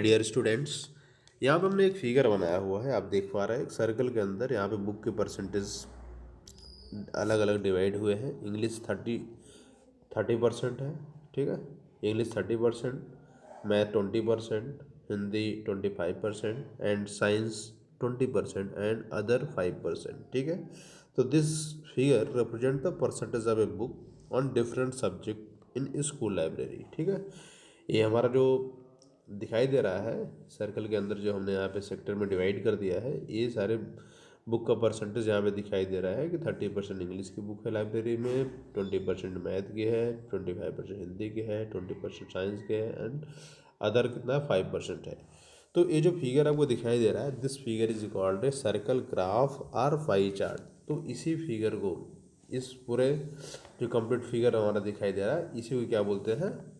Dear students, यहाँ पे हमने एक फिगर बनाया हुआ है। आप देख पा रहे हैं एक सर्कल के अंदर यहाँ पे बुक के परसेंटेज अलग अलग डिवाइड हुए हैं। इंग्लिश 30% है, ठीक है। English 30%, math 20%, Hindi 25% and science 20% and other 5%, ठीक है। तो this figure represent the percentage of a book on different subject in school library, ठीक है। ये हमारा जो दिखाई दे रहा है सर्कल के अंदर, जो हमने यहाँ पे सेक्टर में डिवाइड कर दिया है, ये सारे बुक का परसेंटेज यहाँ पे दिखाई दे रहा है कि 30% इंग्लिश की बुक है लाइब्रेरी में, 20% मैथ की है, 25% हिंदी की है, 20% साइंस के है एंड अदर कितना 5% है। तो ये जो फिगर आपको दिखाई दे रहा है, this figure is called a circle graph और पाई चार्ट। तो इसी फिगर को, इस पूरे जो कंप्लीट फिगर हमारा दिखाई दे रहा है, इसी को क्या बोलते हैं?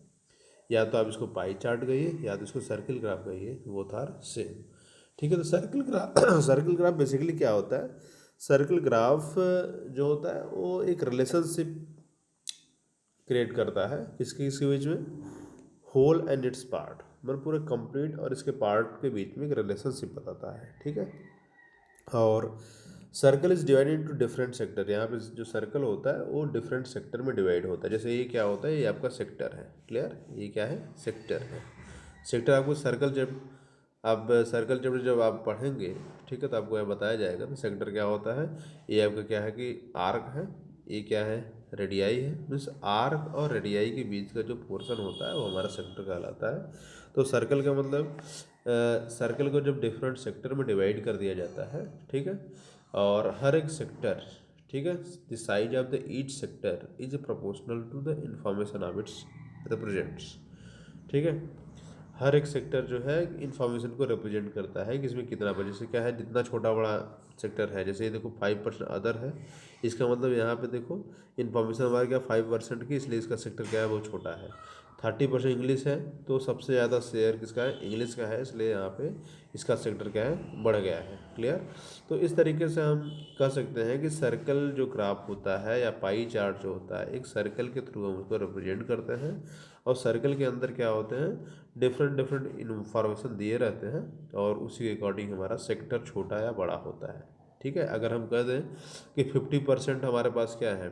या तो आप इसको पाई चार्ट कहिए या तो इसको सर्किल ग्राफ कहिए, बोथ आर सेम, ठीक है। तो circle graph circle graph basically क्या होता है? सर्किल ग्राफ जो होता है वो एक रिलेशनशिप क्रिएट करता है किसके किसके बीच में? होल एंड इट्स पार्ट, मतलब पूरे कंप्लीट और इसके पार्ट के बीच में एक रिलेशनशिप बताता है, ठीक है। और circle is divided into different sector. यहाँ पे जो सर्कल होता है वो डिफरेंट सेक्टर में डिवाइड होता है। जैसे ये क्या होता है, ये आपका सेक्टर है, क्लियर। ये क्या है? सेक्टर है। सेक्टर आपको सर्कल जब आप सर्कल जब आप पढ़ेंगे, ठीक है, तो आपको यह बताया जाएगा तो सेक्टर क्या होता है। ये आपका क्या है कि आर्क है, ये क्या है? रेडियाई है। मीन्स आर्क और रेडियाई के बीच का जो पोर्शन होता है वो हमारा सेक्टर कहलाता है। तो सर्कल का मतलब सर्कल को जब डिफरेंट सेक्टर में डिवाइड कर दिया जाता है, ठीक है, और हर एक सेक्टर, ठीक है, the size of the each sector is proportional to the information of its represents, ठीक है। हर एक सेक्टर जो है इंफॉर्मेशन को रिप्रेजेंट करता है कि इसमें कितना बजे से क्या है। जितना छोटा बड़ा सेक्टर है, जैसे ये देखो 5% अदर है, इसका मतलब यहाँ पे देखो इन्फॉर्मेशन हमारे क्या 5% की, इसलिए इसका सेक्टर क्या है वो छोटा है। 30% इंग्लिश है तो सबसे ज़्यादा शेयर किसका है? इंग्लिश का है, इसलिए यहाँ पे इसका सेक्टर क्या है? बढ़ गया है, क्लियर। तो इस तरीके से हम कह सकते हैं कि सर्कल जो ग्राफ होता है या पाई चार्ट जो होता है, एक सर्कल के थ्रू हम उसको रिप्रेजेंट करते हैं। और सर्कल के अंदर क्या होते हैं? डिफरेंट डिफरेंट इन्फॉर्मेशन दिए रहते हैं और उसी के अकॉर्डिंग हमारा सेक्टर छोटा या बड़ा होता है, ठीक है। अगर हम कह दें कि 50% हमारे पास क्या है,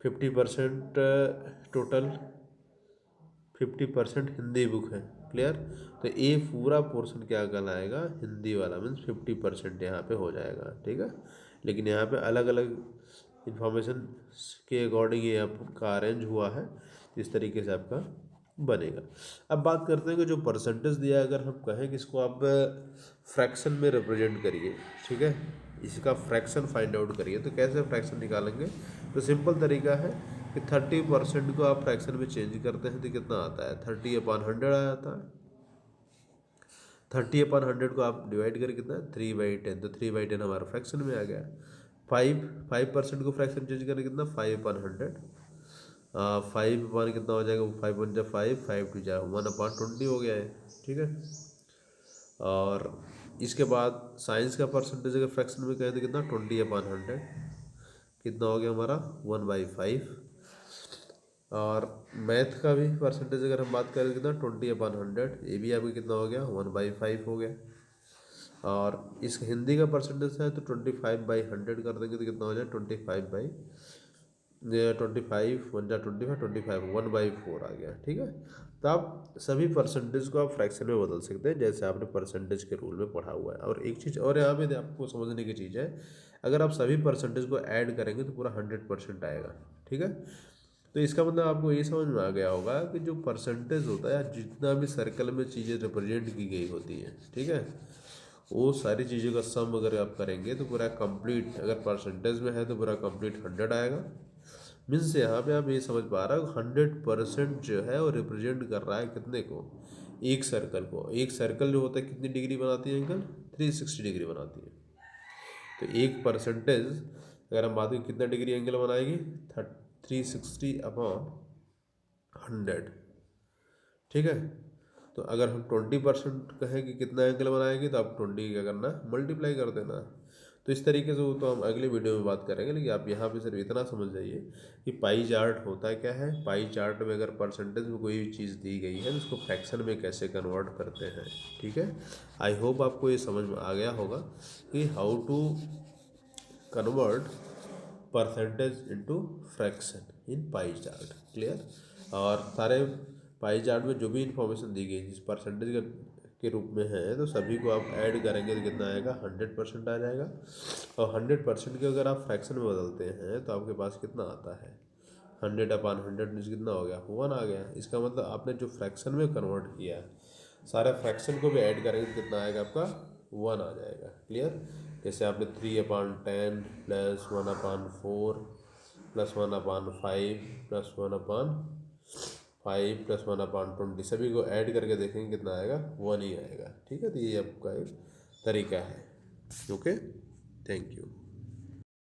50% टोटल 50% हिंदी बुक है, क्लियर। तो ये पूरा पोर्शन क्या कहलाएगा? हिंदी वाला, मीन्स 50% यहाँ पे हो जाएगा, ठीक है। लेकिन यहाँ पे अलग अलग इंफॉर्मेशन के अकॉर्डिंग ये आपका अरेंज हुआ है, इस तरीके से आपका बनेगा। अब बात करते हैं कि जो परसेंटेज दिया है, अगर हम कहें कि इसको आप फ्रैक्शन में रिप्रेजेंट करिए, ठीक है, इसका फ्रैक्शन फाइंड आउट करिए, तो कैसे फ्रैक्शन निकालेंगे? तो सिंपल तरीका है कि 30% को आप फ्रैक्शन में चेंज करते हैं तो कितना आता है? 30/100 आ जाता है। 30/100 को आप डिवाइड करें कितना? 3/10, तो 3/10 हमारा फ्रैक्शन में आ गया। 5% को फ्रैक्शन चेंज करें कितना? 5/100। 5 कितना हो जाएगा? 5 × 5, 5 × 2 1/20 हो गया है, ठीक है। और इसके बाद साइंस का परसेंटेज अगर फ्रैक्शन में कहें तो कितना? 20/100, कितना हो गया हमारा? 1/5। और मैथ का भी परसेंटेज अगर हम बात करें कितना? 20/100, ये भी आपका कितना हो गया? 1/5 हो गया। और इस हिंदी का परसेंटेज है तो 25/100 कर देंगे तो कितना हो जाए? 25 1 जा 25 1/4 आ गया, ठीक है। तो आप सभी परसेंटेज को आप फ्रैक्शन में बदल सकते हैं, जैसे आपने परसेंटेज के रूल में पढ़ा हुआ है। और एक चीज़ और यहाँ पे आपको समझने की चीज़ है, अगर आप सभी परसेंटेज को ऐड करेंगे तो पूरा 100% आएगा, ठीक है। तो इसका मतलब आपको ये समझ में आ गया होगा कि जो परसेंटेज होता है, जितना भी सर्कल में चीज़ें रिप्रेजेंट की गई होती हैं, ठीक है, वो सारी चीज़ों का सम अगर आप करेंगे तो पूरा कंप्लीट, अगर परसेंटेज में है तो पूरा कंप्लीट 100 आएगा। मीन्स यहाँ पे आप ये समझ पा रहे हो 100% जो है वो रिप्रेजेंट कर रहा है कितने को? एक सर्कल को। एक सर्कल जो होता है कितनी डिग्री बनाती है अंकल? 360 डिग्री बनाती है। तो एक परसेंटेज अगर हम बात करें कितना डिग्री एंगल बनाएगी? 360/100, ठीक है। तो अगर हम 20% कहें कि कितना एंगल बनाएगी, तो आप 20 क्या करना? मल्टीप्लाई कर देना। तो इस तरीके से वो तो हम अगले वीडियो में बात करेंगे, लेकिन आप यहाँ पे सिर्फ इतना समझ जाइए कि पाई चार्ट होता क्या है। पाई चार्ट में अगर परसेंटेज में कोई भी चीज़ दी गई है तो उसको फ्रैक्शन में कैसे कन्वर्ट करते हैं। ठीक है, आई होप आपको ये समझ में आ गया होगा कि how to convert percentage into fraction in pie chart. Clear. और सारे पाई चार्ट में जो भी इंफॉर्मेशन दी गई जिस परसेंटेज के रूप में है तो सभी को आप ऐड करेंगे तो कितना आएगा, 100% आ जाएगा। और 100% को अगर आप फ्रैक्शन में बदलते हैं तो आपके पास कितना आता है, 100/100 मीन्स कितना हो गया, 1 आ गया। इसका मतलब आपने जो फ्रैक्शन में कन्वर्ट किया है सारे फ्रैक्शन को भी ऐड करेंगे तो कितना आएगा आपका, 1 आ जाएगा। क्लियर। जैसे आपने 3/10 प्लस 1/4 प्लस 1/5 प्लस 1/5 प्लस 1/20 सभी को ऐड करके देखेंगे कितना आएगा, 1 ही आएगा। ठीक है, तो ये आपका एक तरीका है। Okay, thank you.